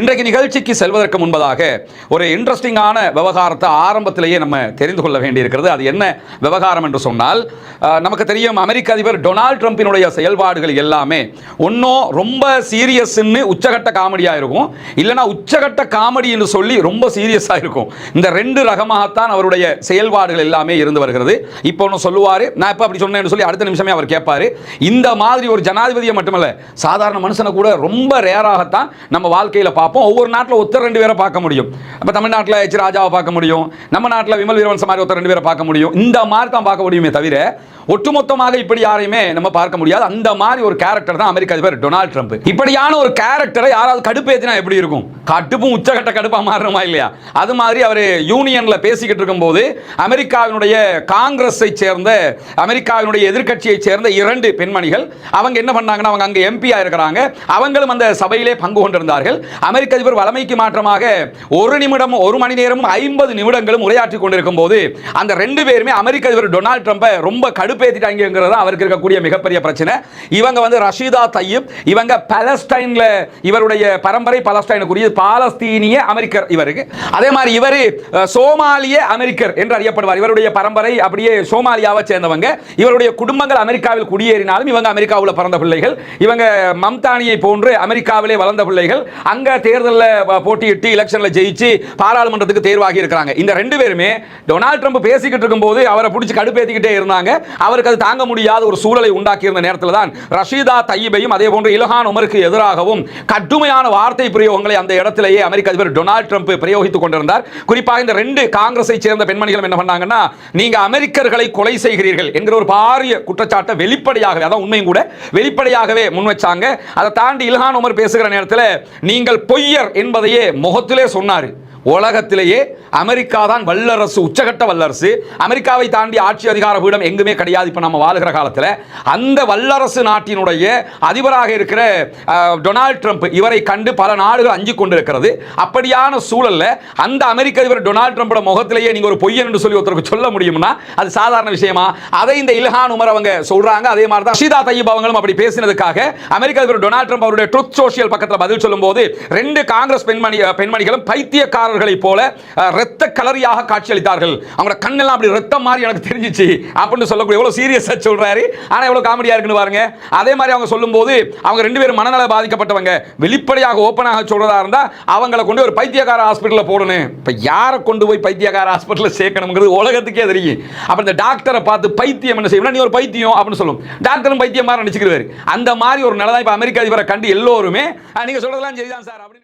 இன்றைக்கு நிகழ்ச்சிக்கு செல்வதற்கு முன்பதாக ஒரு இன்ட்ரெஸ்டிங்கான விவகாரத்தை ஆரம்பத்திலேயே நம்ம தெரிந்து கொள்ள வேண்டியிருக்கிறது. அது என்ன விவகாரம் என்று சொன்னால், நமக்கு தெரியும் அமெரிக்க அதிபர் டொனால்ட் ட்ரம்பினுடைய செயல்பாடுகள் எல்லாமே ஒன்றும் ரொம்ப சீரியஸ்ன்னு உச்சகட்ட காமெடியாக இருக்கும், இல்லைனா உச்சகட்ட காமெடி என்று சொல்லி ரொம்ப சீரியஸாக இருக்கும். இந்த ரெண்டு ரகமாகத்தான் அவருடைய செயல்பாடுகள் எல்லாமே இருந்து வருகிறது. இப்போ ஒன்று சொல்லுவார், நான் இப்போ அப்படி சொன்னேன்னு சொல்லி அடுத்த நிமிஷமே அவர் கேட்பார். இந்த மாதிரி ஒரு ஜனாதிபதியை மட்டுமல்ல, சாதாரண மனுஷனை கூட ரொம்ப ரேராகத்தான் நம்ம வாழ்க்கையில் பார்ப்போம். ஒவ்வொரு நாட்டில் ஒருத்தர் ரெண்டு பேரை பார்க்க முடியும். அப்போ தமிழ்நாட்டில் எச் ராஜாவை பார்க்க முடியும், நம்ம நாட்டில் விமல் வீரவன்ச மாதிரி ஒருத்தர் ரெண்டு பேரை பார்க்க முடியும். இந்த மாதிரி தான் பார்க்க முடியுமே தவிர ஒட்டுமொத்தமாக இப்படி யாரையுமே நம்ம பார்க்க முடியாது. அந்த மாதிரி ஒரு கேரக்டர் தான் அமெரிக்க அதிபர் டொனால்ட் ட்ரம்ப். இப்படியான ஒரு கேரக்டரை யாராவது கடுப்பேத்தினா எப்படி இருக்கும்? கடுப்பும் உச்சகட்ட கடுப்பா மாறுமா இல்லையா? அது மாதிரி அவர் யூனியன்ல பேசிக்கிட்டு இருக்கும்போது அமெரிக்காவினுடைய காங்கிரஸை சேர்ந்த, அமெரிக்காவினுடைய எதிர்க்கட்சியை சேர்ந்த இரண்டு பெண்மணிகள் அவங்க என்ன பண்ணாங்கன்னா, அவங்க அங்கே எம்பியா இருக்கிறாங்க, அவங்களும் அந்த சபையிலே பங்கு கொண்டிருந்தார்கள். அமெரிக்க அதிபர் வழமைக்கு மாற்றமாக ஒரு நிமிடம், ஒரு மணி நேரமும் 50 நிமிடங்களும் உரையாற்றி கொண்டிருக்கும் போது அந்த ரெண்டு பேருமே அமெரிக்க அதிபர் டொனால்ட் ட்ரம்பை ரொம்ப கடுப்பேத்திட்டாங்கிறது அவருக்கு இருக்கக்கூடிய மிகப்பெரிய பிரச்சனை. இவங்க வந்து ரஷீதா தையிப், இவங்க பாலஸ்டைன்ல, இவருடைய பரம்பரை பாலஸ்டைனுக்குரிய பாலஸ்தீனிய அமெரிக்கர் இவருக்கு. அதே மாதிரி இவர் சோமாலிய அமெரிக்கர் என்று அறியப்படுவார். இவருடைய பரம்பரை அப்படியே சோமாலியாவை சேர்ந்தவங்க. இவருடைய குடும்பங்கள் அமெரிக்காவில் குடியேறினாலும் இவங்க அமெரிக்காவில் பிறந்த பிள்ளைகள். இவங்க மம்தானியை போன்று அமெரிக்காவிலே வளர்ந்த பிள்ளைகள். அங்க தேர்தலில் போட்டியிட்டு எலெக்ஷன்ல ஜெயிச்சு பாராளுமன்றத்துக்கு தேர்வாகி இருக்கிறாங்க. இந்த ரெண்டு பேருமே டொனால்ட் ட்ரம்ப் பேசிக்கிட்டு இருக்கும்போது அவரை பிடிச்சி கடுப்பேத்திக்கிட்டே இருந்தாங்க. அவருக்கு அது தாங்க முடியாத ஒரு சூழலை உண்டாக்கி இருந்த நேரத்தில் தான் ரஷீதா தையிபையும் அதே போன்று இல்ஹான் உமருக்கு எதிராகவும் கடுமையான வார்த்தை பிரயோகங்களை அந்த இடத்திலேயே அமெரிக்க அதிபர் டொனால்ட் ட்ரம்ப் பிரயோகித்துக் கொண்டிருந்தார். குறிப்பாக இந்த ரெண்டு காங்கிரஸை சேர்ந்த பெண்மணிகள் என்ன பண்ணாங்கன்னா, நீங்க அமெரிக்கர்களை கொலை செய்கிறீர்கள் என்கிற ஒரு பாரிய குற்றச்சாட்டை வெளிப்படையாகவே, அதான் உண்மையும் கூட, வெளிப்படையாகவே முன் வச்சாங்க. அதை தாண்டி இல்ஹான் உமர் பேசுகிற நேரத்தில் நீங்கள் பொய்யர் என்பதையே முகத்திலே சொன்னார். உலகத்திலேயே அமெரிக்கா தான் வல்லரசு, உச்சகட்ட வல்லரசு. அமெரிக்காவை தாண்டி ஆட்சி அதிகார பீடம் எங்குமே கிடையாது இப்போ நம்ம வாழுகிற காலத்தில். அந்த வல்லரசு நாட்டினுடைய அதிபராக இருக்கிற டொனால்ட் ட்ரம்ப், இவரை கண்டு பல நாடுகள் அஞ்சு கொண்டிருக்கிறது. அப்படியான சூழல்ல அந்த அமெரிக்க அதிபர் டொனால்ட் ட்ரம்போட முகத்திலேயே நீங்க ஒரு பொய்யன் என்று சொல்லி ஒருத்தருக்கு சொல்ல முடியும்னா அது சாதாரண விஷயமா? அதை இந்த இல்ஹான் உமர் அவங்க சொல்றாங்க. அதே மாதிரி தான் ரஷீதா தையிப் அவங்களும் அப்படி பேசினதுக்காக அமெரிக்க அதிபர் டொனால்ட் ட்ரம்ப் அவருடைய ட்ரூத் சோஷியல் பக்கத்தில் பதில் சொல்லும்போது ரெண்டு காங்கிரஸ் பெண்மணிகளும் பைத்தியக்கார போல இரத்த கலரியாக காட்சியளித்தார்கள். அவங்க கண்ணெல்லாம் அப்படி ரத்தம் மாதிரி எனக்கு தெரிஞ்சிச்சு அப்படின்னு சொல்லக்கூடிய எவ்வளவு சீரியஸா சொல்றாரு. ஆனா எவ்வளவு காமெடியா இருக்குன்னு பாருங்க. அதே மாதிரி அவங்க சொல்லும்போது அவங்க ரெண்டு பேரும் மனநல பாதிக்கப்பட்டவங்க, வெளிப்படையாக ஓப்பனாக சொல்றதா இருந்தா அவங்களை கொண்டு ஒரு பைத்தியக்கார ஹாஸ்பிட்டல்ல போடணும். இப்ப யாரை கொண்டு போய் பைத்தியக்கார ஹாஸ்பிட்டல்ல சேர்க்கணும்ங்கிறது உலகத்துக்கே தெரியும். அப்ப இந்த டாக்டரை பார்த்து பைத்தியம் என்ன செய்யணும், நீ ஒரு பைத்தியம் அப்படின்னு சொல்லும். டாக்டரும் பைத்தியம் மாதிரி நினைச்சுக்கிறாரு. அந்த மாதிரி ஒரு நிலை தான் இப்ப அமெரிக்க அதிபரை கண்டு எல்லோருமே நீங்க சொல்றதெல்லாம் சரிதான் சார் அப்படின்னு